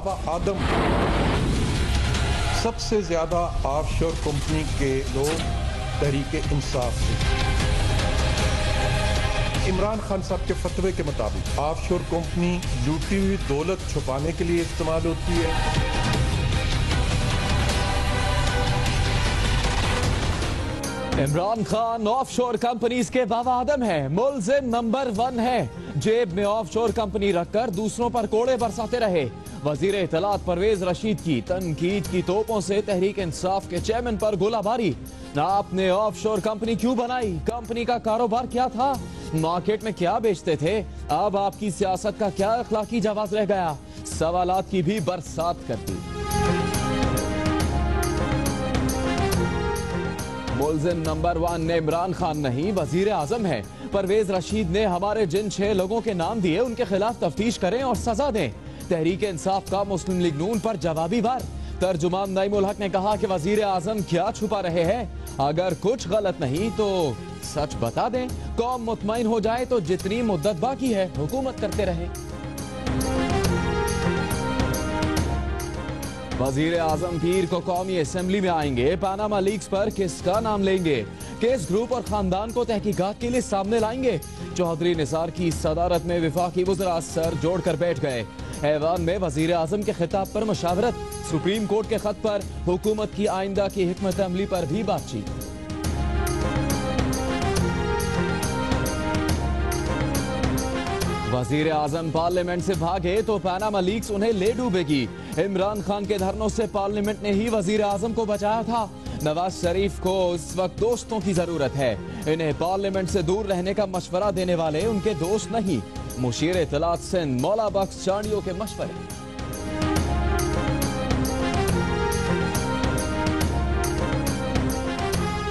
बाबा आदम सबसे ज्यादा offshore company के लोग तहरीक इंसाफ से। इमरान खान साहब के फतवे के मुताबिक ऑफशोर कंपनी लूटी हुई दौलत छुपाने के लिए इस्तेमाल होती है। इमरान खान ऑफशोर कंपनीज के बाबा आदम है, मुल्जिम नंबर 1 है। जेब में ऑफशोर कंपनी रखकर दूसरों पर कोड़े बरसाते रहे। वजीर इत्तलात परवेज रशीद की तनकीद की तोपों से तहरीक इंसाफ के चेयरमैन पर गोलाबारी। आपने ऑफशोर कंपनी क्यों बनाई? कंपनी का कारोबार क्या था? मार्केट में क्या बेचते थे? अब आपकी सियासत का क्या अखलाकी जवाब रह गया? सवालात की भी बरसात कर दी। मुल्जिम नंबर 1 ने इमरान खान नहीं, वजीर आजम है। परवेज रशीद ने हमारे जिन 6 लोगों के नाम दिए उनके खिलाफ तफ्तीश करें और सजा दें। तहरीक इंसाफ का मुस्लिम लीग नून पर जवाबी वार। तर्जुमान नईमुल हक ने कहा कि वजीर आजम क्या छुपा रहे हैं? अगर कुछ गलत नहीं तो सच बता दें। कौम मुतमईन हो जाए तो जितनी मुद्दत बाकी है हुकूमत करते रहे। वजीर आजम पीर को कौमी असेंबली में आएंगे। पनामा लीक्स पर किसका नाम लेंगे? केस ग्रुप और खानदान को तहकीकात के लिए सामने लाएंगे। चौधरी निसार की सदारत में विफाकी वज़रा सर जोड़कर बैठ गए। ऐवान में वजीर आजम के खिताब पर मशावरत। सुप्रीम कोर्ट के खत पर हुकूमत की आइंदा की हिकमत अमली पर भी बातचीत। वजीर आजम पार्लियामेंट से भागे तो पनामा लीक्स उन्हें ले डूबेगी। इमरान खान के धरनों से पार्लियामेंट ने ही वजीर आजम को बचाया था। नवाज शरीफ को इस वक्त दोस्तों की जरूरत है। इन्हें पार्लियामेंट से दूर रहने का मशवरा देने वाले उनके दोस्त नहीं, मुशीर इत्तलात सिंध मौला बख्श चांडियों के मशवरे।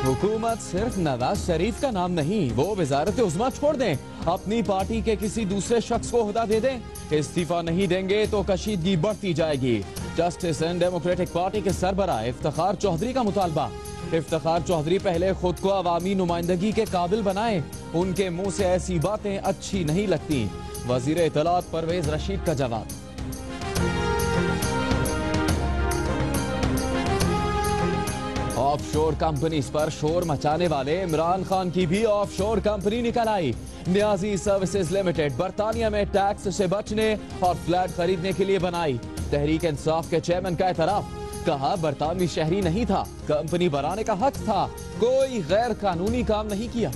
हुकूमत सिर्फ नवाज शरीफ का नाम नहीं, वो वजारत उज़्मा छोड़ दें, अपनी पार्टी के किसी दूसरे शख्स को ओहदा दे दें। इस्तीफा नहीं देंगे तो कशीदगी बढ़ती जाएगी। जस्टिस एंड डेमोक्रेटिक पार्टी के सरबराह इफ्तिखार चौधरी का मुतालबा। इफ्तिखार चौधरी पहले खुद को अवामी नुमाइंदगी के काबिल बनाएं। उनके मुंह से ऐसी बातें अच्छी नहीं लगती। वजीर इत्तलात परवेज रशीद का जवाब। ऑफशोर कंपनीज पर शोर मचाने वाले इमरान खान की भी ऑफशोर कंपनी निकल आई। न्याजी सर्विसेज लिमिटेड बर्तानिया में टैक्स से बचने और फ्लैट खरीदने के लिए बनाई। तहरीक इंसाफ के चेयरमैन का एतराफ। कहा बरतानवी शहरी नहीं था, कंपनी बनाने का हक था, कोई गैर कानूनी काम नहीं किया।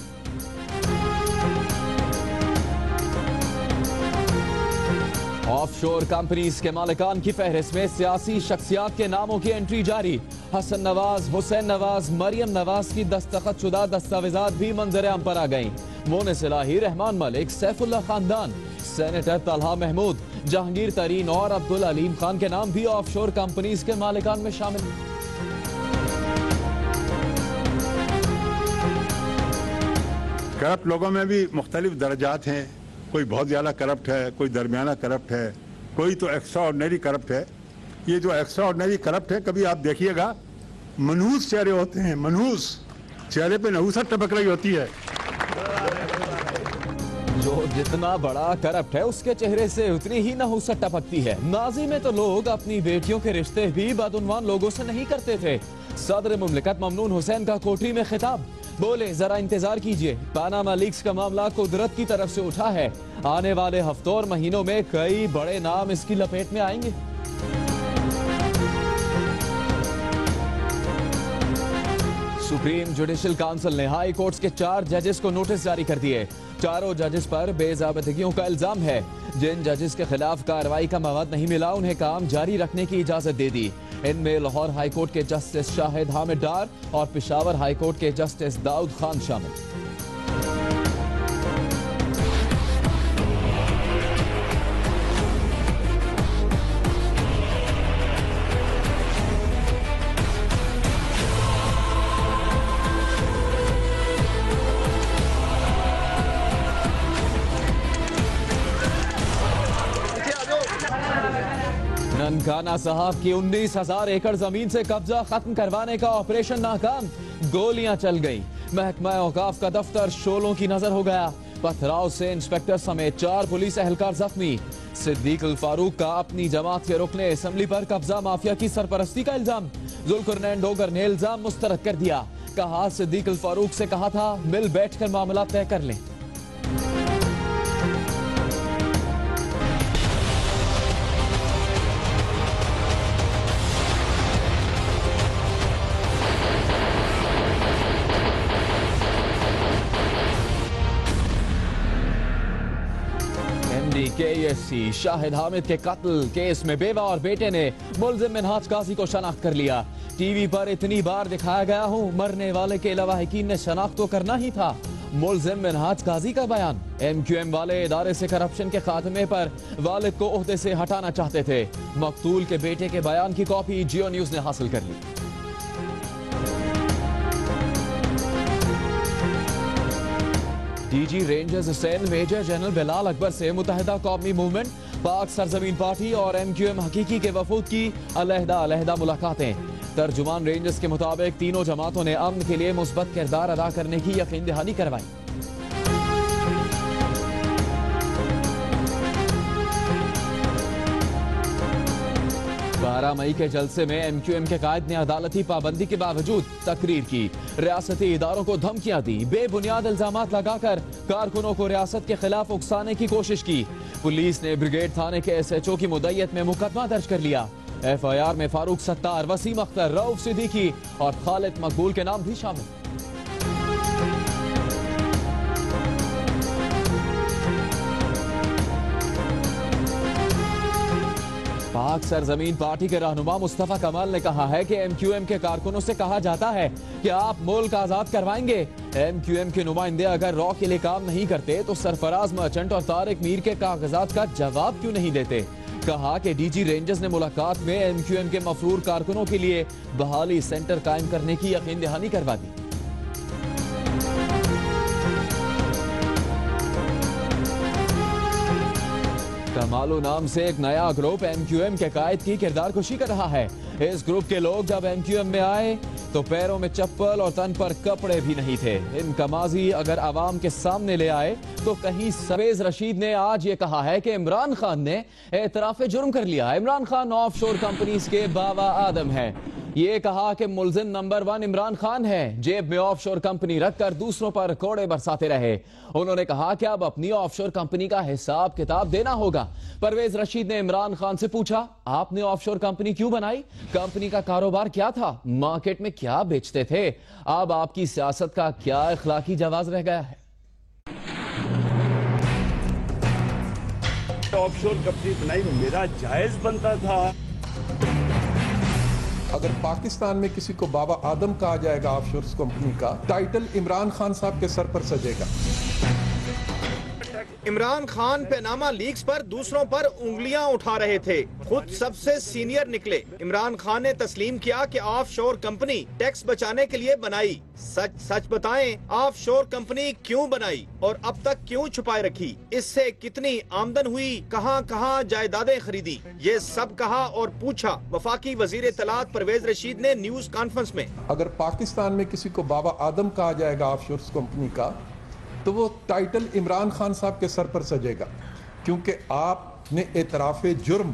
ऑफशोर कंपनीज के मालिकान की फहरिस्त में सियासी शख्सियात के नामों की एंट्री जारी। हसन नवाज, हुसैन नवाज, मरियम नवाज की दस्तखतशुदा दस्तावेजात भी मंजर आम पर आ गईं। मोनिस इलाही, रहमान मलिक, सैफुल्लाह खानदान, सेनेटर तलहा महमूद, जहांगीर तरीन और अब्दुल अलीम खान के नाम भी ऑफशोर कंपनीज के मालिकान में शामिल। करप्ट लोगों में भी मुख्तलिफ दर्जात हैं। कोई बहुत ज़्यादा करप्ट है, कोई दरमियाना करप्ट है, कोई तो एक्स्ट्रा ऑर्डिनरी करप्ट है। ये जो एक्स्ट्रा ऑर्डिनरी करप्ट है, कभी आप देखिएगा मनहूस चेहरे होते हैं, मनहूस चेहरे पे नहूसत टपक रही होती है। जो जितना बड़ा करप्ट है उसके चेहरे से उतनी ही नहूसत टपकती है। माजी में तो लोग अपनी बेटियों के रिश्ते भी बदउनवान लोगों से नहीं करते थे। सदर मुमलिकत ममनून हुसैन का कोठरी में खिताब। बोले जरा इंतजार कीजिए, पनामा लीक्स का मामला कुदरत की तरफ से उठा है। आने वाले हफ्तों और महीनों में कई बड़े नाम इसकी लपेट में आएंगे। सुप्रीम जुडिशल काउंसिल ने हाई कोर्ट्स के 4 जजेस को नोटिस जारी कर दिए। चारों जजेस पर बेज़ाबतगियों का इल्जाम है। जिन जजेस के खिलाफ कार्रवाई का मवाद नहीं मिला उन्हें काम जारी रखने की इजाजत दे दी। इनमें लाहौर हाई कोर्ट के जस्टिस शाहिद हामिद डार और पेशावर हाई कोर्ट के जस्टिस दाऊद खान शामिल। ननकाना साहब की 19,000 एकड़ जमीन से कब्जा खत्म करवाने का ऑपरेशन नाकाम। गोलियां चल गईं। महकमा औकाफ का दफ्तर शोलों की नजर हो गया। पथराव से इंस्पेक्टर समेत 4 पुलिस एहलकार जख्मी। सिद्दीक अल फारूक का अपनी जमात के रुकने असेंबली पर कब्जा माफिया की सरपरस्ती का इल्जाम। जुल्करनैन डोगर ने इल्जाम मुस्तरद कर दिया। कहा सिद्दीक अल फारूक से कहा था मिल बैठकर मामला तय कर लें। KSC शाहिद हामिद के कत्ल केस में बेवा और बेटे ने मुल्जिम मिनहाज काजी को शनाख्त कर लिया। टीवी पर इतनी बार दिखाया गया हूं, मरने वाले के अलावा यकीन ने शनाख्त तो करना ही था। मुल्जिम मिनहाज काजी का बयान। MQM वाले इदारे से करप्शन के खात्मे पर वालिद को ओहदे से हटाना चाहते थे। मकतूल के बेटे के बयान की कॉपी जियो न्यूज ने हासिल कर ली। DG rangers Hussain major general Bilal Akbar से मुत्तहिदा कौमी मूवमेंट, पाक सरजमीन पार्टी और MQM हकीकी के वफूद की अलहदा मुलाकातें। तर्जुमान रेंजर्स के मुताबिक तीनों जमातों ने अमन के लिए मुस्बत किरदार अदा करने की यकीन दहानी करवाई। 12 मई के जलसे में MQM के कायद ने अदालती पाबंदी के बावजूद तकरीर की, रियासती इदारों को धमकियां दी, बेबुनियाद इल्जामात लगाकर कारकुनों को रियासत के खिलाफ उकसाने की कोशिश की। पुलिस ने ब्रिगेड थाने के SHO की मुद्दत में मुकदमा दर्ज कर लिया। FIR में फारूक सत्तार, वसीम अख्तर, रऊफ सिद्दीकी और खालिद मकबूल के नाम भी शामिल। पाक सरजमीन पार्टी के रहनुमा मुस्तफा कमाल ने कहा है कि MQM के कारकुनों से कहा जाता है कि आप मुल्क आजाद करवाएंगे। MQM के नुमाइंदे अगर रॉ के लिए काम नहीं करते तो सरफराज मर्चेंट और तारिक मीर के कागजात का जवाब क्यों नहीं देते। कहा कि DG रेंजर्स ने मुलाकात में MQM के मफरूर कारकुनों के लिए बहाली सेंटर कायम करने की यकीन दहानी करवा दी। कमालो नाम से एक नया ग्रुप MQM के कायद की किरदार कुशी कर रहा है। इस ग्रुप के लोग जब MQM में आए तो पैरों में चप्पल और तन पर कपड़े भी नहीं थे। इनका माजी अगर आवाम के सामने ले आए तो कहीं परवेज रशीद ने आज ये कहा है कि इमरान खान ने एतराफ़े जुर्म कर लिया। इमरान खान ऑफशोर कंपनीज के बाबा आदम है। ये कहा कि मुल्जिम नंबर 1 इमरान खान है, जेब में ऑफशोर कंपनी रखकर दूसरों पर कोड़े बरसाते रहे। उन्होंने कहा कि अब अपनी ऑफशोर कंपनी का हिसाब किताब देना होगा। परवेज रशीद ने इमरान खान से पूछा, आपने ऑफशोर कंपनी क्यों बनाई? कंपनी का कारोबार क्या था? मार्केट में क्या बेचते थे? अब आपकी सियासत का क्या इखलाकी जवाब रह गया है? ऑफशोर कंपनी बनाई मेरा जायज बनता था। अगर पाकिस्तान में किसी को बाबा आदम कहा जाएगा ऑफशोर कंपनी का, टाइटल इमरान खान साहब के सर पर सजेगा। इमरान खान पैनामा लीक्स पर दूसरों पर उंगलियां उठा रहे थे, खुद सबसे सीनियर निकले। इमरान खान ने तस्लीम किया कि ऑफशोर कंपनी टैक्स बचाने के लिए बनाई। सच सच बताएं, ऑफशोर कंपनी क्यों बनाई और अब तक क्यों छुपाए रखी? इससे कितनी आमदन हुई? कहां कहां जायदादें खरीदी? ये सब कहा और पूछा वफाकी वजीर इत्तलात परवेज रशीद ने न्यूज कॉन्फ्रेंस में। अगर पाकिस्तान में किसी को बाबा आदम कहा जाएगा ऑफशोर कंपनी का, तो वो टाइटल इमरान खान साहब के सर पर सजेगा, क्योंकि आपने एतराफ़े जुर्म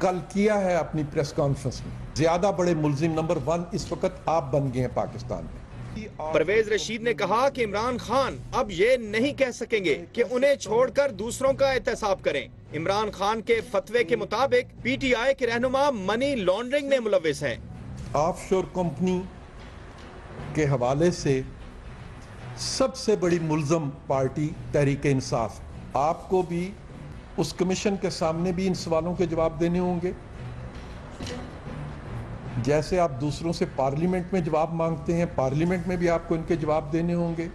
कल किया है अपनी प्रेस कॉन्फ्रेंस में। ज्यादा बड़े मुल्जिम नंबर 1 इस वक्त आप बन गए हैं पाकिस्तान में। परवेज रशीद ने कहा कि इमरान खान अब ये नहीं कह सकेंगे कि उन्हें छोड़कर दूसरों का एहतसाब करें। इमरान खान के फतवे के मुताबिक PTI के रहनुमा मनी लॉन्ड्रिंग में मुलविस हैं। ऑफशोर कंपनी के हवाले से सबसे बड़ी मुल्ज़म पार्टी तहरीक इंसाफ, आपको भी उस कमीशन के सामने भी इन सवालों के जवाब देने होंगे, जैसे आप दूसरों से पार्लियामेंट में जवाब मांगते हैं। पार्लियामेंट में भी आपको इनके जवाब देने होंगे,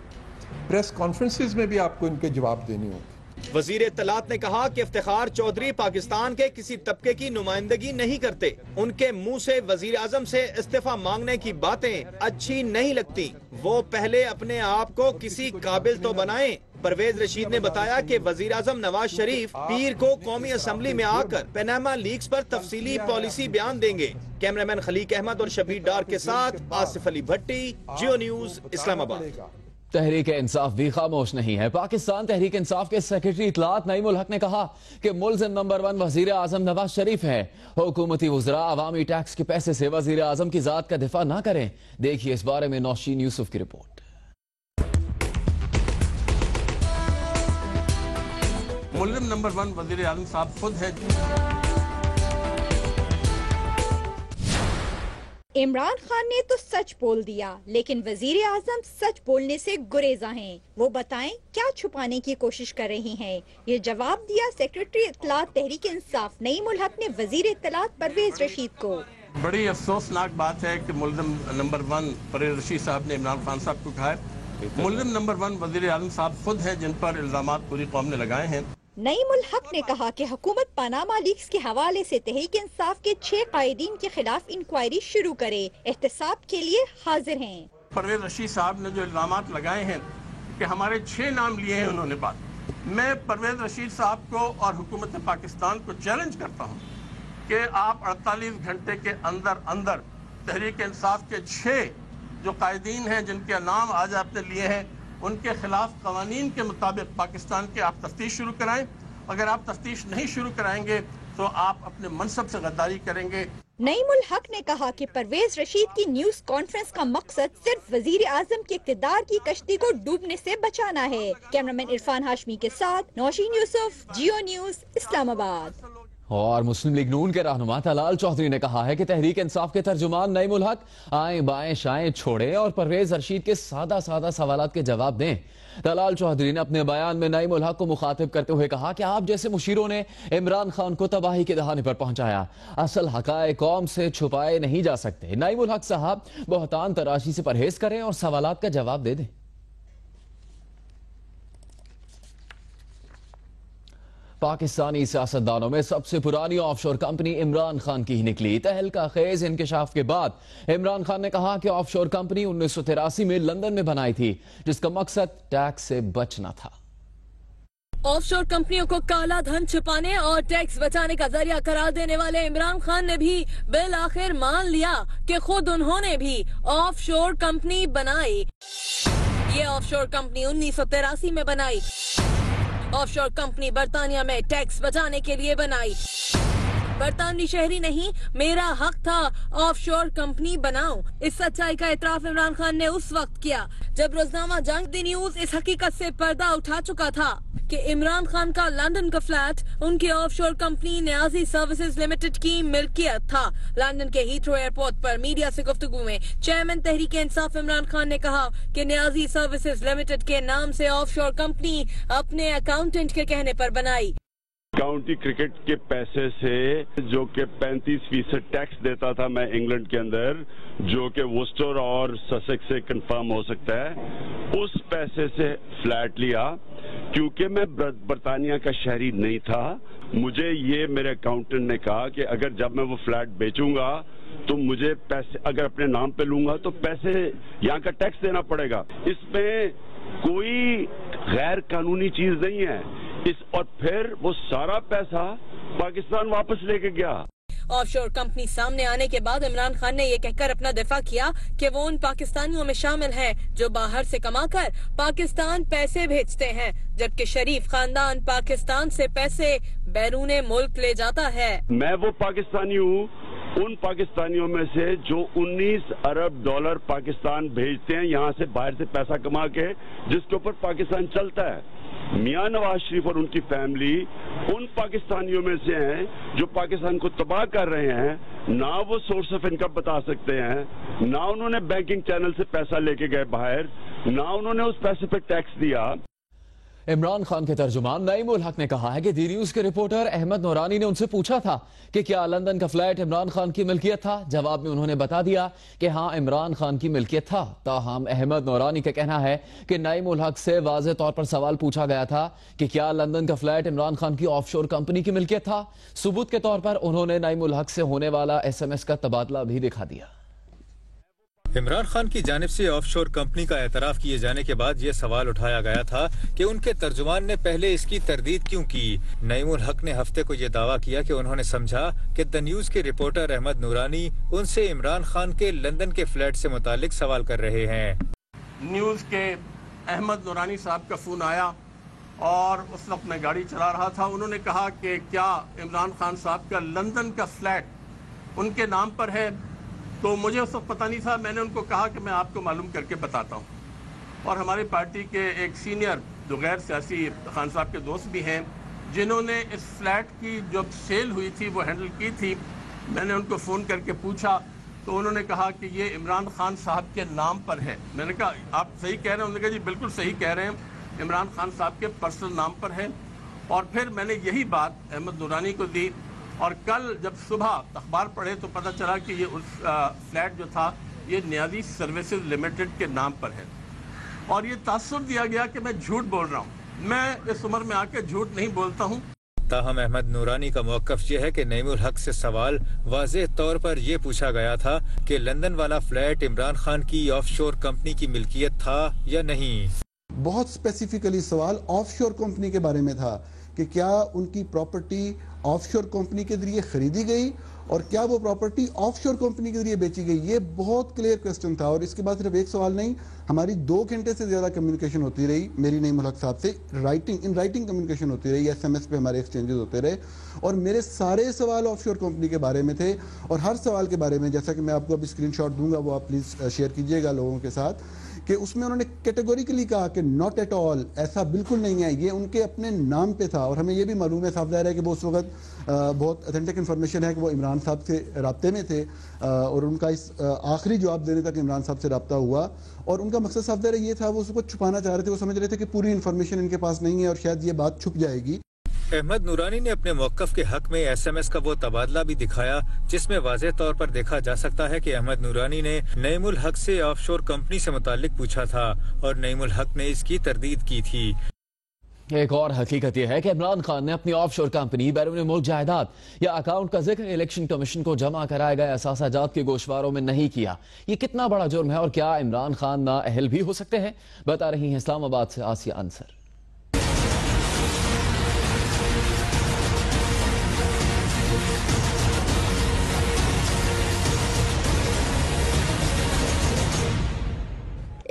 प्रेस कॉन्फ्रेंसेस में भी आपको इनके जवाब देने होंगे। वजीर इत्तलात ने कहा कि इफ्तिखार चौधरी पाकिस्तान के किसी तबके की नुमाइंदगी नहीं करते। उनके मुंह से वजीर आजम से इस्तीफा मांगने की बातें अच्छी नहीं लगती। वो पहले अपने आप को किसी काबिल तो बनाएं। परवेज रशीद ने बताया कि वजीर आजम नवाज शरीफ पीर को कौमी असम्बली में आकर पैनामा लीक्स पर तफसीली पॉलिसी बयान देंगे। कैमरामैन खलीक अहमद और शबीर डार के साथ आसिफ अली भट्टी, जियो न्यूज, इस्लामाबाद। तहरीक इंसाफ भी खामोश नहीं है। पाकिस्तान तहरीक इंसाफ के सेक्रेटरी इतलात नईम उल हक ने कहा कि मुल्ज़िम नंबर 1 वजीर आजम नवाज शरीफ है। हुकूमती वज़रा अवामी टैक्स के पैसे से वजीर आजम की जात का दिफा ना करें। देखिए इस बारे में नौशीन यूसुफ की रिपोर्ट। मुल्ज़िम नंबर 1 वजीर आजम साहब खुद है। इमरान खान ने तो सच बोल दिया, लेकिन वजीर आजम सच बोलने से गुरेजा हैं। वो बताएं क्या छुपाने की कोशिश कर रही हैं। ये जवाब दिया सेक्रेटरी इत्तलात तहरीक इंसाफ नईम उल हक ने वजीर इत्तलात परवेज रशीद को। बड़ी अफसोसनाक बात है कि मुल्ज़िम नंबर 1 परवेज रशीद साहब ने इमरान खान साहब को कहा है। मुल्ज़िम नंबर 1 वजीर आजम साहब खुद है जिन पर इल्जामात पूरी कौम ने लगाए हैं। नईम उल हक ने कहा कि हुकूमत पनामा लीक्स के हवाले से तहरीक इंसाफ के 6 कायदीन के खिलाफ इंक्वायरी शुरू करे, एहतसाब के लिए हाजिर हैं। परवेज रशीद साहब ने जो इल्जामात लगाए हैं कि हमारे 6 नाम लिए हैं उन्होंने बात, मैं परवेज रशीद साहब को और हुकूमत पाकिस्तान को चैलेंज करता हूँ कि आप 48 घंटे के अंदर अंदर तहरीक इंसाफ के 6 जो कायदीन हैं जिनके नाम आज आपने लिए हैं उनके खिलाफ कवानीन के मुताबिक पाकिस्तान के आप तफ्तीश शुरू कराएं। अगर आप तफ्तीश नहीं शुरू कराएंगे तो आप अपने मनसब से गद्दारी करेंगे। नईम उल हक ने कहा कि परवेज रशीद की न्यूज कॉन्फ्रेंस का मकसद सिर्फ वजीर आजम के इक़्तिदार की कश्ती को डूबने से बचाना है। कैमरामैन इरफान हाशमी के साथ नौशीन यूसुफ, जियो न्यूज, इस्लामाबाद। और मुस्लिम लीग नून के रहनुमा तलाल चौधरी ने कहा है कि तहरीक इंसाफ के तर्जुमान नईम उल हक आए बाएं शाएं छोड़े और परवेज रशीद के सादा सादा सवालात के जवाब दें। तलाल चौधरी ने अपने बयान में नईम उल हक को मुखातिब करते हुए कहा कि आप जैसे मुशीरों ने इमरान खान को तबाही के दहाने पर पहुंचाया। असल हकाए कौम से छुपाए नहीं जा सकते। नईम उल हक साहब बहतान तराशी से परहेज करें और सवालात का जवाब दे दें। पाकिस्तानी सियासतदानों में सबसे पुरानी ऑफशोर कंपनी इमरान खान की ही निकली। तहलका खेज इंकशाफ के बाद इमरान खान ने कहा कि ऑफशोर कंपनी 1983 में लंदन में बनाई थी जिसका मकसद टैक्स से बचना था। ऑफशोर कंपनियों को काला धन छुपाने और टैक्स बचाने का जरिया करार देने वाले इमरान खान ने भी बिल आखिर मान लिया कि खुद उन्होंने भी ऑफशोर कंपनी बनाई। ये ऑफशोर कंपनी 1983 में बनाई। ऑफशोर कंपनी बर्तानिया में टैक्स बचाने के लिए बनाई। बरतानवी शहरी नहीं, मेरा हक था ऑफशोर कंपनी बनाऊं। इस सच्चाई का इतराफ इमरान खान ने उस वक्त किया जब रोजनामा जंग दी न्यूज इस हकीकत से पर्दा उठा चुका था कि इमरान खान का लंदन का फ्लैट उनकी offshore company Niazi services limited की मिल्कियत था। लंदन के हीथ्रो एयरपोर्ट पर मीडिया से गुफ्तगू में चेयरमैन तहरीक इंसाफ इमरान खान ने कहा कि न्याजी सर्विसेज लिमिटेड के नाम से ऑफशोर कंपनी अपने अकाउंटेंट के कहने पर बनाई। काउंटी क्रिकेट के पैसे से जो कि 35% टैक्स देता था मैं इंग्लैंड के अंदर, जो कि वुस्टर और ससेक्स से कंफर्म हो सकता है, उस पैसे से फ्लैट लिया क्योंकि मैं बरतानिया का शहरी नहीं था। मुझे ये मेरे अकाउंटेंट ने कहा कि अगर जब मैं वो फ्लैट बेचूंगा तो मुझे पैसे अगर अपने नाम पे लूंगा तो पैसे यहाँ का टैक्स देना पड़ेगा। इसमें कोई गैर कानूनी चीज नहीं है। और फिर वो सारा पैसा पाकिस्तान वापस लेके गया। ऑफशोर कंपनी सामने आने के बाद इमरान खान ने ये कहकर अपना दिफा किया कि वो उन पाकिस्तानियों में शामिल हैं जो बाहर से कमाकर पाकिस्तान पैसे भेजते हैं, जबकि शरीफ खानदान पाकिस्तान से पैसे बैरूने मुल्क ले जाता है। मैं वो पाकिस्तानी हूँ उन पाकिस्तानियों में से जो 19 अरब डॉलर पाकिस्तान भेजते हैं यहाँ से बाहर से पैसा कमा के, जिसके ऊपर पाकिस्तान चलता है। मियां नवाज शरीफ और उनकी फैमिली उन पाकिस्तानियों में से हैं जो पाकिस्तान को तबाह कर रहे हैं। ना वो सोर्स ऑफ इनकम बता सकते हैं, ना उन्होंने बैंकिंग चैनल से पैसा लेके गए बाहर, ना उन्होंने उस पैसे पे टैक्स दिया। इमरान खान के तर्जुमान नईम उल हक ने कहा है कि डी न्यूज के रिपोर्टर अहमद नौरानी ने उनसे पूछा था कि क्या लंदन का फ्लैट इमरान खान की मिल्कियत था। जवाब में उन्होंने बता दिया कि हाँ, इमरान खान की मिल्कियत था। ताहम अहमद नौरानी का कहना है कि नईम उल हक से वाज़ेह तौर पर सवाल पूछा गया था कि क्या लंदन का फ्लैट इमरान खान की ऑफशोर कंपनी की मिल्कियत था। सबूत के तौर पर उन्होंने नईम उल हक से होने वाला SMS का तबादला भी दिखा दिया। इमरान खान की जानिब से ऑफशोर कंपनी का एतराफ किए जाने के बाद ये सवाल उठाया गया था कि उनके तर्जुमान ने पहले इसकी तरदीद क्यों की। नईम उल हक ने हफ्ते को ये दावा किया कि उन्होंने समझा कि द न्यूज के रिपोर्टर अहमद नूरानी उनसे इमरान खान के लंदन के फ्लैट से मुतालिक सवाल कर रहे हैं। न्यूज के अहमद नूरानी साहब का फ़ोन आया और उस वक्त मैं गाड़ी चला रहा था। उन्होंने कहा कि क्या इमरान खान साहब का लंदन का फ्लैट उनके नाम पर है, तो मुझे उस वक्त पता नहीं था। मैंने उनको कहा कि मैं आपको मालूम करके बताता हूँ। और हमारी पार्टी के एक सीनियर जो गैर सियासी खान साहब के दोस्त भी हैं, जिन्होंने इस फ्लैट की जो सेल हुई थी वो हैंडल की थी, मैंने उनको फ़ोन करके पूछा तो उन्होंने कहा कि ये इमरान खान साहब के नाम पर है। मैंने कहा आप सही कह रहे हैं? उन्होंने कहा जी बिल्कुल सही कह रहे हैं, इमरान खान साहब के पर्सनल नाम पर है। और फिर मैंने यही बात अहमद नूरानी को दी और कल जब सुबह अखबार पढ़े तो पता चला कि ये उस फ्लैट जो था ये न्याजी सर्विसेज लिमिटेड के नाम पर है। और ये तासुर दिया गया कि मैं झूठ बोल रहा हूँ। मैं इस उम्र में आके झूठ नहीं बोलता हूँ। ताहम अहमद नूरानी का मौक़िफ़ ये है कि नईमुल हक से सवाल वाज़ेह तौर पर यह पूछा गया था कि लंदन वाला फ्लैट इमरान खान की ऑफशोर कंपनी की मिल्कियत था या नहीं। बहुत स्पेसिफिकली सवाल ऑफशोर कंपनी के बारे में था कि क्या उनकी प्रॉपर्टी ऑफशोर कंपनी के जरिए खरीदी गई और क्या वो प्रॉपर्टी ऑफशोर कंपनी के जरिए बेची गई। ये बहुत क्लियर क्वेश्चन था और इसके बाद सिर्फ एक सवाल नहीं, हमारी 2 घंटे से ज्यादा कम्युनिकेशन होती रही मेरी नईमुल हक साहब से। इन राइटिंग कम्युनिकेशन होती रही, SMS पे हमारे एक्सचेंजेस होते रहे और मेरे सारे सवाल ऑफशोर कंपनी के बारे में थे। और हर सवाल के बारे में, जैसा कि मैं आपको अभी स्क्रीनशॉट दूंगा, वो आप प्लीज शेयर कीजिएगा लोगों के साथ, कि उसमें उन्होंने कैटेगोरिकली कहा कि नॉट एट ऑल, ऐसा बिल्कुल नहीं है, ये उनके अपने नाम पे था। और हमें ये भी मालूम है, साफ ज़ाहिर है कि वो उस वक्त बहुत अथेंटिक इन्फॉर्मेशन है कि वो इमरान साहब से राब्ते में थे और उनका इस आखिरी जवाब देने तक इमरान साहब से राब्ता हुआ। और उनका मकसद साफ ज़ाहिर ये था, वो उसको छुपाना चाह रहे थे। वो समझ रहे थे कि पूरी इन्फॉर्मेशन इनके पास नहीं है और शायद ये बात छुप जाएगी। अहमद नूरानी ने अपने मौक़िफ़ के हक में SMS का वो तबादला भी दिखाया जिसमें वाज़ेह तौर पर देखा जा सकता है कि अहमद नूरानी ने नईमुल हक से ऑफशोर कंपनी से मुताल्लिक पूछा था और नईमुल हक ने इसकी तरदीद की थी। एक और हकीकत यह है कि इमरान खान ने अपनी ऑफशोर कंपनी बैरून मुल्क जायदाद या अकाउंट का जिक्र इलेक्शन कमीशन को जमा कराए गए असासाजात के गोशवारों में नहीं किया। ये कितना बड़ा जुर्म है और क्या इमरान खान नाअहल भी हो सकते हैं, बता रही हैं इस्लामाबाद से आसिया अंसर।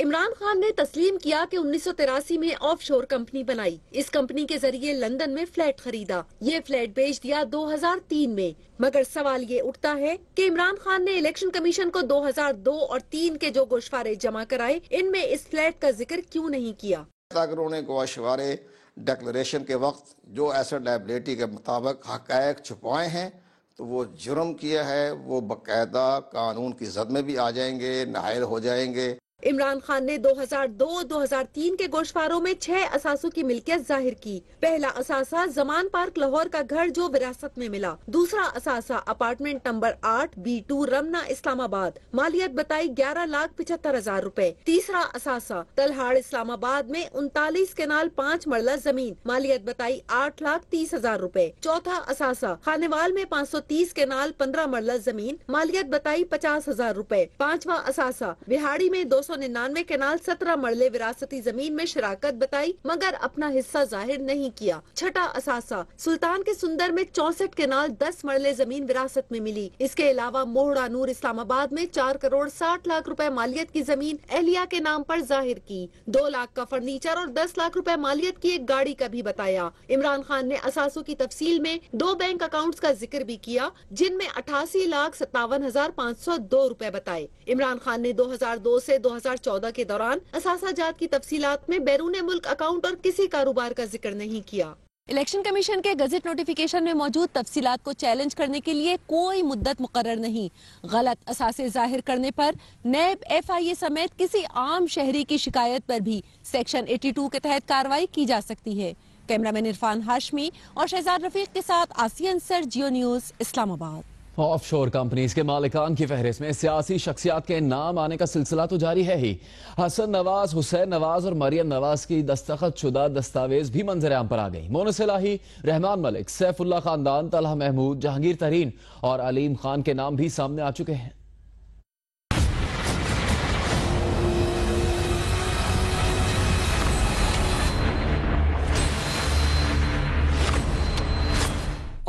इमरान खान ने तस्लीम किया कि 1983 में ऑफशोर कंपनी बनाई। इस कंपनी के जरिए लंदन में फ्लैट खरीदा। ये फ्लैट बेच दिया 2003 में। मगर सवाल ये उठता है कि इमरान खान ने इलेक्शन कमीशन को 2002 और 3 के जो गोशवारे जमा कराए, इनमें इस फ्लैट का जिक्र क्यों नहीं किया। अगर उन्होंने गोशवारे डिक्लेरेशन के वक्त जो एसेट लायबिलिटी के मुताबिक हक़ायक़ छुपाए हैं तो वो जुर्म किया है, वो बाकायदा कानून की जद में भी आ जाएंगे, नाहिल हो जाएंगे। इमरान खान ने 2002-2003 के गोशवारों में 6 असासों की मिल्कियत जाहिर की। पहला असासा जमान पार्क लाहौर का घर जो विरासत में मिला। दूसरा असासा apartment number 8 B2 Ramna Islamabad, मालियत बताई 11,75,000 रुपए। तीसरा असासा तलहाड़ इस्लामाबाद में 39 केनाल 5 मरला जमीन, मालियत बताई 8,30,000 रुपए। चौथा असासा खानेवाल में 530 केनाल 15 मरला जमीन, मालियत बताई 50,000 रुपए। पांचवा असासा बिहाड़ी में 299 केनाल 17 मरले विरासती जमीन में शिराकत बताई मगर अपना हिस्सा जाहिर नहीं किया। छठा असासा सुल्तान के सुंदर में 64 केनाल 10 मरले जमीन विरासत में मिली। इसके अलावा मोहड़ा नूर इस्लामाबाद में 4 करोड़ 60 लाख रुपए मालियत की जमीन एहलिया के नाम पर जाहिर की। 2 लाख का फर्नीचर और 10 लाख रुपए मालियत की एक गाड़ी का भी बताया। इमरान खान ने असासों की तफसील में 2 बैंक अकाउंट्स का जिक्र भी किया जिनमें 88,57,502 रुपए बताए। इमरान खान ने 2002 से 2014 के दौरान असासाजात की तफसीलात में बैरून मुल्क अकाउंट और किसी कारोबार का जिक्र नहीं किया। इलेक्शन कमीशन के गजट नोटिफिकेशन में मौजूद तफसीलात को चैलेंज करने के लिए कोई मुद्दत मुकर्रर नहीं। गलत असासे जाहिर करने पर नैब FIA समेत किसी आम शहरी की शिकायत पर भी सेक्शन 82 के तहत कार्रवाई की जा सकती है। कैमरामैन इरफान हाशमी और शहजाद रफीक के साथ आसिया अंसर, जियो न्यूज, इस्लामाबाद। ऑफशोर कंपनीज के मालिकान की फहरिस्त में सियासी शख्सियात के नाम आने का सिलसिला तो जारी है ही। हसन नवाज, हुसैन नवाज और मरियम नवाज की दस्तखत शुदा दस्तावेज भी मंजर-ए-आम पर आ गई। मोनस इलाही, रहमान मलिक, सैफुल्लाह खानदान, तलहा महमूद, जहांगीर तरीन और अलीम खान के नाम भी सामने आ चुके हैं।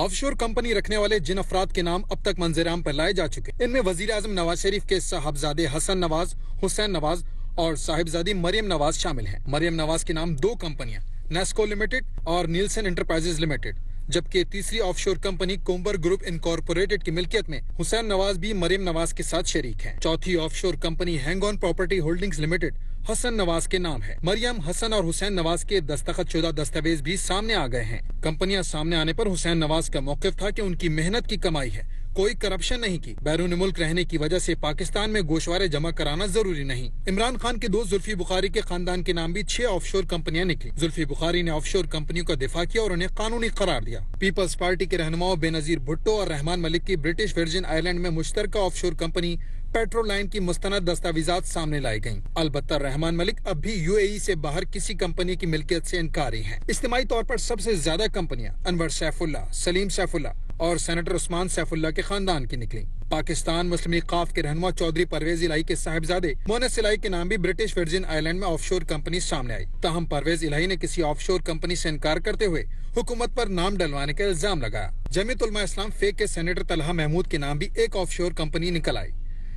ऑफशोर कंपनी रखने वाले जिन अफराद के नाम अब तक मंजर-ए-आम पर लाए जा चुके, इनमें वजीर आजम नवाज शरीफ के साहबजादे हसन नवाज, हुसैन नवाज और साहिबजादी मरियम नवाज शामिल हैं। मरियम नवाज के नाम 2 कंपनियां नेस्को लिमिटेड और नीलसन एंटरप्राइजेज लिमिटेड, जबकि तीसरी ऑफशोर कंपनी कोम्बर ग्रुप इनकॉर्पोरेटेड की मिल्कियत में हुसैन नवाज भी मरियम नवाज के साथ शरीक हैं। चौथी offshore company hang on property holdings limited Hasan Nawaz के नाम है। मरियम, हसन और हुसैन नवाज के दस्तखतशुदा दस्तावेज भी सामने आ गए हैं। कंपनियां सामने आने पर हुसैन नवाज का मौक़िफ़ था कि उनकी मेहनत की कमाई है, कोई करप्शन नहीं की। बैरून मुल्क रहने की वजह से पाकिस्तान में गोशवारे जमा कराना जरूरी नहीं। इमरान खान के दोस्त जुल्फी बुखारी के खानदान के नाम भी 6 ऑफशोर कंपनियां निकली। जुल्फी बुखारी ने ऑफशोर कंपनियों का दिफा किया और उन्हें कानूनी करार दिया। पीपल्स पार्टी के रहनुमाओं बेनजीर भुट्टो और रहमान मलिक की ब्रिटिश वर्जिन आइलैंड में मुश्तरका ऑफशोर कंपनी पेट्रोलाइन की मुस्तनद दस्तावेजात सामने लाई गयी। अलबत्ता रहमान मलिक अब भी UAE से बाहर किसी कंपनी की मिल्कियत से इनकारी हैं। इज्तिमाई तौर पर सबसे ज्यादा कंपनियां अनवर सैफुल्ला, सलीम सैफुल्ला और सेनेटर उस्मान सैफुल्ला के खानदान की निकली। पाकिस्तान मुस्लिम लीग काफ के रहनुमा चौधरी परवेज इलाही के साहिबजादे मोनस इलाही के नाम भी ब्रिटिश वर्जिन आइलैंड में ऑफशोर कंपनी सामने आई। ताहम परवेज इलाही ने किसी ऑफशोर कंपनी से इनकार करते हुए हुकूमत पर नाम डलवाने का इल्जाम लगाया। जमीयत उलमा इस्लाम फेक के सेनेटर तलहा महमूद के नाम भी एक ऑफशोर कंपनी निकल आई।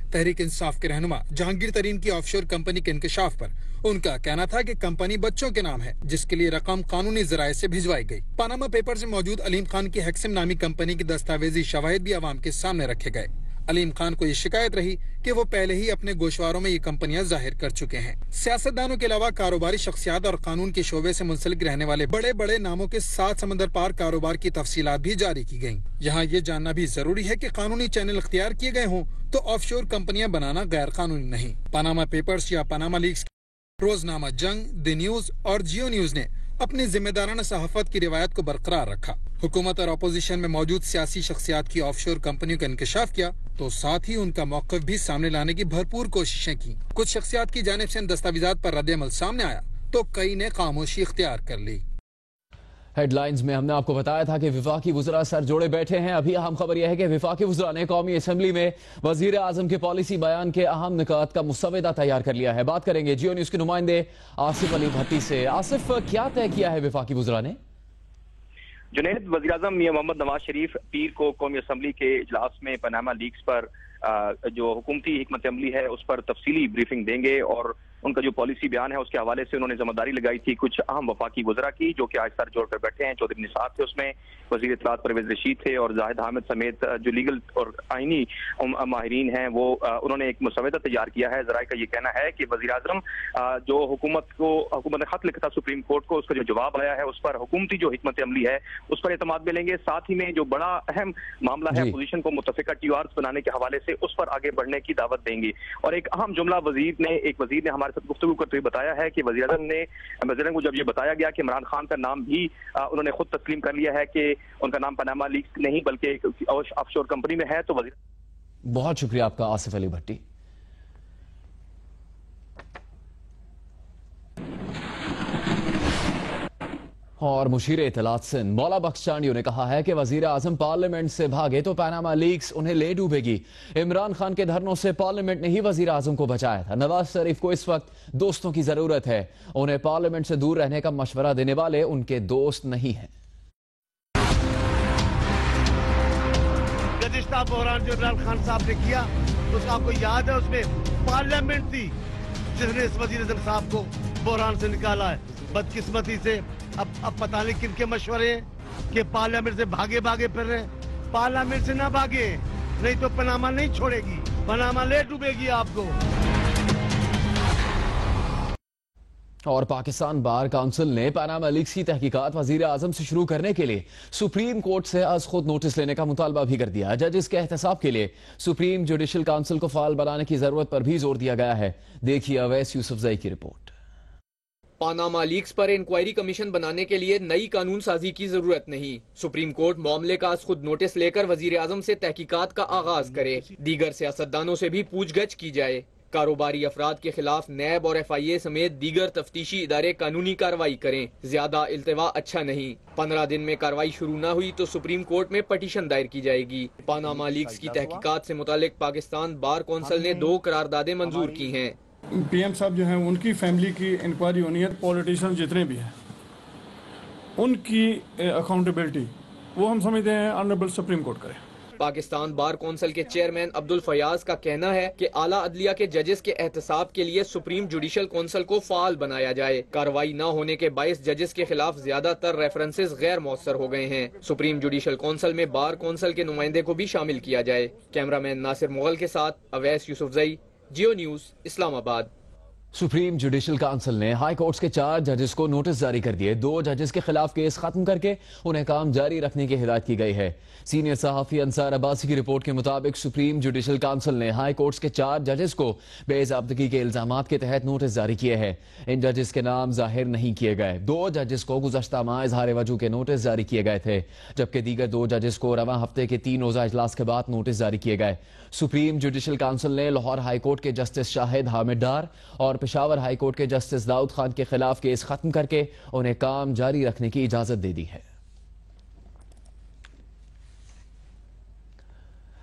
तहरीक इंसाफ के रहनुमा जहांगीर तरीन की ऑफशोर कंपनी के इंकशाफ पर उनका कहना था कि कंपनी बच्चों के नाम है, जिसके लिए रकम कानूनी जराये से भिजवाई गई। पानामा पेपर्स में मौजूद अलीम खान की हेक्सिम नामी कंपनी की दस्तावेजी शवाहिद भी अवाम के सामने रखे गए। अलीम खान को ये शिकायत रही कि वो पहले ही अपने गोशवारों में ये कंपनियां जाहिर कर चुके हैं। सियासतदानों के अलावा कारोबारी शख्सियात और कानून के शोबे से मुंसलिक रहने वाले बड़े बड़े नामों के 7 समंदर पार कारोबार की तफसीलात भी जारी की गयी। यहाँ ये जानना भी जरूरी है कि कानूनी चैनल इख्तियार किए गए हों तो ऑफशोर कंपनियां बनाना गैर कानूनी नहीं। पनामा पेपर्स या पनामा लीक्स, रोजनामा जंग, द न्यूज और जियो न्यूज ने अपनी जिम्मेदाराना सहाफत की रिवायत को बरकरार रखा। हुकूमत और अपोजिशन में मौजूद सियासी शख्सियात की ऑफशोर कंपनियों का इंकशाफ किया तो साथ ही उनका मौक़िफ़ भी सामने लाने की भरपूर कोशिशें की। कुछ शख्सियात की जानिब से इन दस्तावेजात पर रद्द-ए-अमल सामने आया तो कई ने खामोशी इख्तियार कर ली। हेडलाइंस में हमने आपको बताया था कि विफाकी वुज़रा सर जोड़े बैठे हैं। अभी अहम खबर यह है कि विफाकी वुज़रा ने कौमी असम्बली में वज़ीर आज़म के पॉलिसी बयान के अहम निकात का मुसवदा तैयार कर लिया है। बात करेंगे जियो न्यूज़ के नुमाइंदे आसिफ अली भट्टी से। आसिफ, क्या तय किया है विफाकी वुज़रा ने? जुनैद, वज़ीर आज़म मियां मोहम्मद नवाज शरीफ पीर को कौमी असम्बली के इजलास में पनामा लीक्स पर जो हुकूमती हिकमत अमली है उस पर तफसीली ब्रीफिंग देंगे और उनका जो पॉलिसी बयान है उसके हवाले से उन्होंने जिम्मेदारी लगाई थी कुछ अहम वफाकी वज़रा की, जो कि आज सर जोड़कर बैठे हैं। चौधरी निसार थे उसमें, वज़ीर इत्तलात परवेज रशीद थे और जाहिद हामिद समेत जो लीगल और आईनी माहिरीन हैं वो उन्होंने एक मुसवदा तैयार किया है। ज़राए का ये कहना है कि वज़ीर आज़म जो हुकूमत ने खत लिखा था सुप्रीम कोर्ट को, उसका जो जवाब आया है उस पर हुकूमती जो हिकमत अमली है उस पर एतमाद मिलेंगे। साथ ही में जो बड़ा अहम मामला है अपोजिशन को मुतफिका TORs बनाने के हवाले से उस पर आगे बढ़ने की दावत देंगे। और एक अहम जुमला एक वज़ीर ने हमारे साथ गुफ्तगू करते हुए बताया है कि वज़ीर आज़म ने वज़ीर को जब ये बताया गया कि इमरान खान का नाम भी उन्होंने खुद तस्लीम कर लिया है कि उनका नाम पनामा लीक्स नहीं बल्कि ऑफशोर कंपनी में है। तो वज़ीर, बहुत शुक्रिया आपका आसिफ अली भट्टी। और मुशीर इत्तलात सिंध मौला बख्श चांडियो ने कहा है कि वजीर आजम पार्लियामेंट से भागे तो पनामा लीक्स उन्हें ले डूबेगी। इमरान खान के धरनों से पार्लियामेंट ने ही वजीर आजम को बचाया था। नवाज शरीफ को इस वक्त दोस्तों की जरूरत है, उन्हें पार्लियामेंट से दूर रहने का मशवरा देने वाले उनके दोस्त नहीं हैं। गुज़िश्ता बहरान जो इमरान खान साहब ने किया उसका आपको याद है, उसमें पार्लियामेंट थी जिसने इस वजीर आजम साहब को बहरान से निकाला है। बदकिस्मती से अब पता नहीं किन के मशवरे कि पार्लियामेंट से भागे फिर रहे। पार्लियामेंट से ना भागे, नहीं तो पनामा नहीं छोड़ेगी, पनामा ले डूबेगी आपको। और पाकिस्तान बार काउंसिल ने पनामा लीक्स की तहकीकात वजीर आजम से शुरू करने के लिए सुप्रीम कोर्ट से आज खुद नोटिस लेने का मुतालबा भी कर दिया। जजेस के एहतसाब के लिए सुप्रीम जुडिशल काउंसिल को फाल बनाने की जरूरत पर भी जोर दिया गया है। देखिए अवैस यूसुफजई की रिपोर्ट। पनामा लीक्स पर इंक्वायरी कमीशन बनाने के लिए नई कानून साजी की जरूरत नहीं। सुप्रीम कोर्ट मामले का खुद नोटिस लेकर वजीर आजम से तहकीकात का आगाज करे। दीगर सियासतदानों से भी पूछगछ की जाए। कारोबारी अफराद के खिलाफ नैब और FIA समेत दीगर तफ्तीशी इदारे कानूनी कार्रवाई करें। ज्यादा इल्तिवा अच्छा नहीं। 15 दिन में कार्रवाई शुरू न हुई तो सुप्रीम कोर्ट में पटिशन दायर की जाएगी। पनामा लीक्स की तहकीकात से मुतालिक पाकिस्तान बार कौंसिल ने 2 करारदादें मंजूर की हैं। PM साहब जो हैं उनकी फैमिली की इंक्वायरी होनी है। पॉलिटिशियन जितने भी हैं उनकी अकाउंटेबिलिटी वो हम समझते हैं ऑनरेबल सुप्रीम कोर्ट करे। पाकिस्तान बार कौंसिल के चेयरमैन अब्दुल फयाज का कहना है कि आला अदलिया के जजेस के एहतसाब के लिए सुप्रीम जुडिशल कौंसिल को फाल बनाया जाए। कार्रवाई न होने के बायस जजेस के खिलाफ ज्यादातर रेफरेंसेस गैर मौसर हो गए हैं। सुप्रीम जुडिशल कौंसिल में बार कौंसिल के नुमाइंदे को भी शामिल किया जाए। कैमरामैन नासिर मुगल के साथ Awais Yousafzai, Geo news, Islamabad. Supreme judicial council ने हाई कोर्ट्स के 4 जजेस को नोटिस जारी कर दिए। 2 जजेस के खिलाफ केस खत्म करके उन्हें काम जारी रखने की हिदायत की गई है। सीनियर सहाफी अंसार अब्बासी की रिपोर्ट के मुताबिक सुप्रीम जुडिशल काउंसिल ने हाई कोर्ट्स के 4 जजेस को बेज़ाब्तगी के इल्जामात के तहत नोटिस जारी किए हैं। इन जजेस के नाम जाहिर नहीं किए गए। 2 जजेस को गुज़श्ता माह इज़हार वजू के नोटिस जारी किए गए थे, जबकि दीगर 2 जजेस को रवां हफ्ते के 3 रोजा इजलास के बाद नोटिस जारी किए गए। सुप्रीम जुडिशल काउंसिल ने लाहौर हाई कोर्ट के जस्टिस शाहिद हामिद डार और पेशावर हाई कोर्ट के जस्टिस दाऊद खान के खिलाफ केस खत्म करके उन्हें काम जारी रखने की इजाजत दे दी है।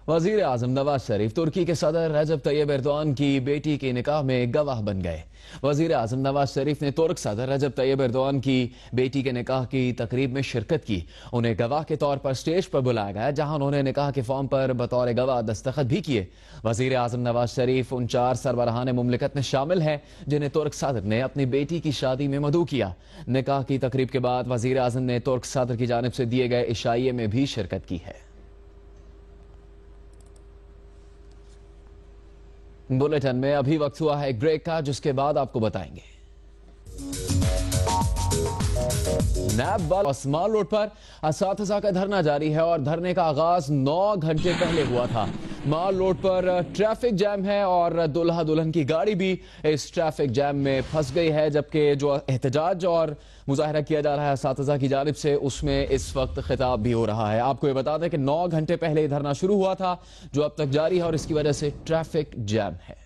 वजीर आजम नवाज शरीफ तुर्की के सदर रजब तैयब एर्दोआन की बेटी के निकाह में गवाह बन गए। वजीर आजम नवाज शरीफ ने तुर्क सदर रजब तैयब एर्दोआन की बेटी के निकाह की तकरीब में शिरकत की। उन्हें गवाह के तौर पर स्टेज पर बुलाया गया, जहां उन्होंने निकाह के फॉर्म पर बतौर गवाह दस्तखत भी किए। वजीर आजम नवाज शरीफ उन 4 सरबराहान मुमलिकत में शामिल हैं जिन्हें तुर्क सदर ने अपनी बेटी की शादी में मदऊ किया। निकाह की तकरीब के बाद वजीर आजम ने तुर्क सदर की जानिब से दिए गए इशाइये में भी शिरकत की है। बुलेटिन में अभी वक्त हुआ है एक ब्रेक का, जिसके बाद आपको बताएंगे। नैब वाला स्माल रोड पर असातिज़ा का धरना जारी है और धरने का आगाज 9 घंटे पहले हुआ था। माल रोड पर ट्रैफिक जैम है और दुल्हा दुल्हन की गाड़ी भी इस ट्रैफिक जैम में फंस गई है, जबकि जो एहतजाज और मुजाहरा किया जा रहा है असातिज़ा की जानिब से, उसमें इस वक्त खिताब भी हो रहा है। आपको ये बता दें कि 9 घंटे पहले धरना शुरू हुआ था, जो अब तक जारी है और इसकी वजह से ट्रैफिक जैम है।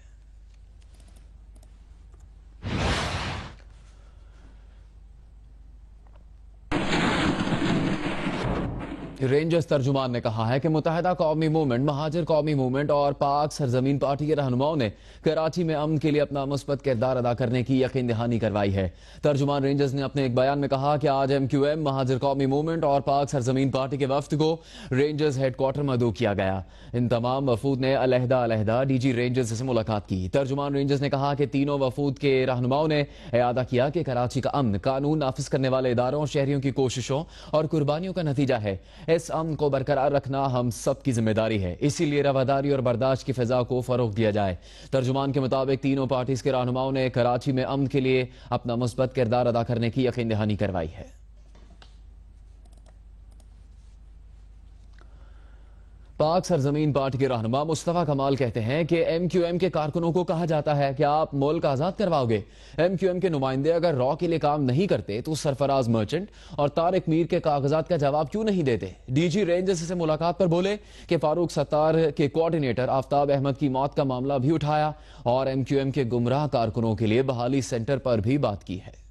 रेंजर्स तर्जुमान ने कहा है कि मुत्तहिदा कौमी मूवमेंट, महाजिर कौमी मूवमेंट और पाक सरजमीन पार्टी के रहनुमाओं ने कराची में अमन के लिए अपना मुस्बत किरदार अदा करने की यकीन दहानी करवाई है। तर्जुमान रेंजर्स ने अपने एक बयान में कहा कि आज MQM, महाजिर कौमी मूवमेंट और पाक सरजमीन पार्टी के वफ्द को रेंजर्स हेडक्वार्टर मदऊ किया गया। इन तमाम वफूद ने अलहदा DG रेंजर्स से मुलाकात की। तर्जुमान रेंजर्स ने कहा कि तीनों वफूद के रहनुमाओं ने इयादा किया कि कराची का अमन कानून नाफिज करने वाले इदारों और शहरियों की कोशिशों और कुर्बानियों का नतीजा है। इस अमन को बरकरार रखना हम सब की जिम्मेदारी है, इसीलिए रवादारी और बर्दाश्त की फिजा को फरोग दिया जाए। तर्जुमान के मुताबिक तीनों पार्टीज के रहनुमाओं ने कराची में अमन के लिए अपना मुस्बत किरदार अदा करने की यकीन दहानी करवाई है। पाक सरजमीन पार्टी के रहनुमा मुस्तफा कमाल कहते हैं कि MQM के कारकुनों को कहा जाता है कि आप मुल्क आजाद करवाओगे। MQM के नुमाइंदे अगर रॉ के लिए काम नहीं करते तो सरफराज मर्चेंट और तारिक मीर के कागजात का जवाब क्यों नहीं देते। DG रेंजर्स से मुलाकात पर बोले कि फारूक सत्तार के कोऑर्डिनेटर आफ्ताब अहमद की मौत का मामला भी उठाया और MQM के गुमराह कारकुनों के लिए बहाली सेंटर पर भी बात की है।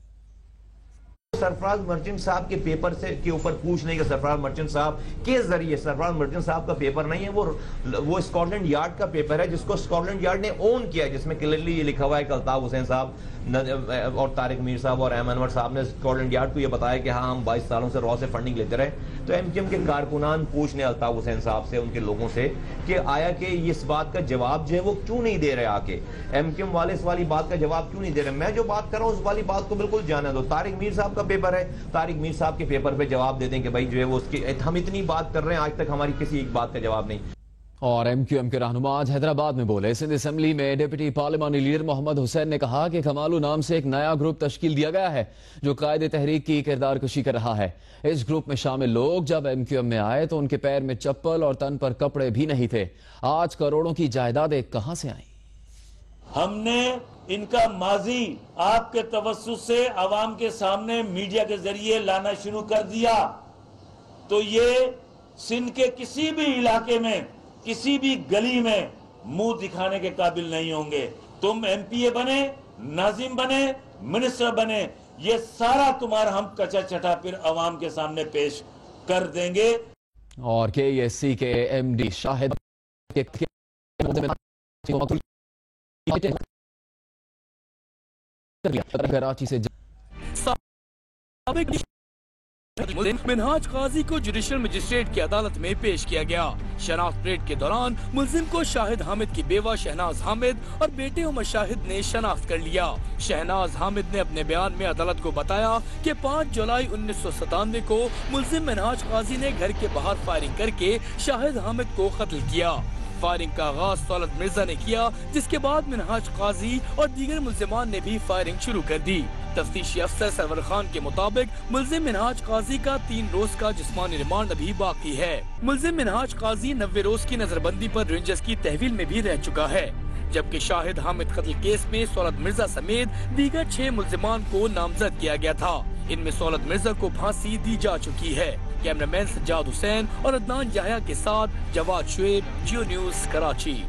सरफराज मर्चेंट साहब के पेपर से के ऊपर पूछने के सरफराज मर्चेंट साहब के जरिए, सरफराज मर्चेंट साहब का पेपर नहीं है, वो स्कॉटलैंड यार्ड का पेपर है जिसको स्कॉटलैंड यार्ड ने ओन किया, जिसमें क्लियरली ये लिखा हुआ है कि अल्ताफ हुसैन साहब और तारिक मीर साहब और अहमद अनवर साहब ने स्कॉटलैंड यार्ड को ये बताया कि हाँ हम 22 सालों से रॉ से फंडिंग लेते रहे। तो MQM के कारकुनान पूछने अल्ताफ हुसैन साहब से, उनके लोगों से, कि आया कि इस बात का जवाब जो है वो क्यों नहीं दे रहे, आके MQM वाले इस वाली बात का जवाब क्यों नहीं दे रहे। मैं जो बात कर रहा हूँ उस वाली बात को बिल्कुल जाने दो। तारिक मीर साहब का पेपर है, तारिक मीर साहब के पेपर पे जवाब दे दें कि भाई जो है वो उसकी, हम इतनी बात कर रहे हैं आज तक हमारी किसी एक बात का जवाब नहीं। और MQM के रहनुमा आज हैदराबाद में बोले। सिंध असेंबली में डिप्टी पार्लिमानी लीडर मोहम्मद हुसैन ने कहा कि कमालू नाम से एक नया ग्रुप तश्कील दिया गया है जो कायदे तहरीक की किरदार कशी कर रहा है। इस ग्रुप में शामिल लोग जब MQM में आए तो उनके पैर में चप्पल और तन पर कपड़े भी नहीं थे। आज करोड़ों की जायदादें कहां से आई। हमने इनका माजी आपके तवस्सुस से आवाम के सामने मीडिया के जरिए लाना शुरू कर दिया तो ये सिंध के किसी भी इलाके में, किसी भी गली में मुंह दिखाने के काबिल नहीं होंगे। तुम MPA बने, नाजिम बने, मिनिस्टर बने, ये सारा तुम्हारा हम कचा चटा फिर अवाम के सामने पेश कर देंगे। और KESC के MD शाहिद कराची से मिनहाज काजी को जुडिशल मजिस्ट्रेट की अदालत में पेश किया गया। शनाख्त परेड के दौरान मुल्जिम को शाहिद हामिद की बेवा शहनाज हामिद और बेटे उमर शाहिद ने शनाख्त कर लिया। शहनाज हामिद ने अपने बयान में अदालत को बताया कि 5 जुलाई 1997 को मुल्जिम मिनहाज काजी ने घर के बाहर फायरिंग करके शाहिद हामिद को कत्ल किया। फायरिंग का आगाज सौलत मिर्जा ने किया, जिसके बाद मिनहाज काजी और दीगर मुल्जिमान ने भी फायरिंग शुरू कर दी। तफ्तीशी अफसर सरवर खान के मुताबिक मुल्जिम मिनहाज काजी का 3 रोज का जिस्मानी रिमांड अभी बाकी है। मुल्जिम मिनहाज काजी 90 रोज की नजरबंदी पर रेंजर्स की तहवील में भी रह चुका है, जबकि शाहिद हामिद कत्ल केस में सौलत मिर्जा समेत दीगर 6 मुल्जिमान को नामजद किया गया था। इनमें सौलत मिर्जा को फांसी दी जा चुकी है। कैमरामैन सज्जाद हुसैन और अदनान याह्या के साथ जवाद शुएब, जियो न्यूज, कराची।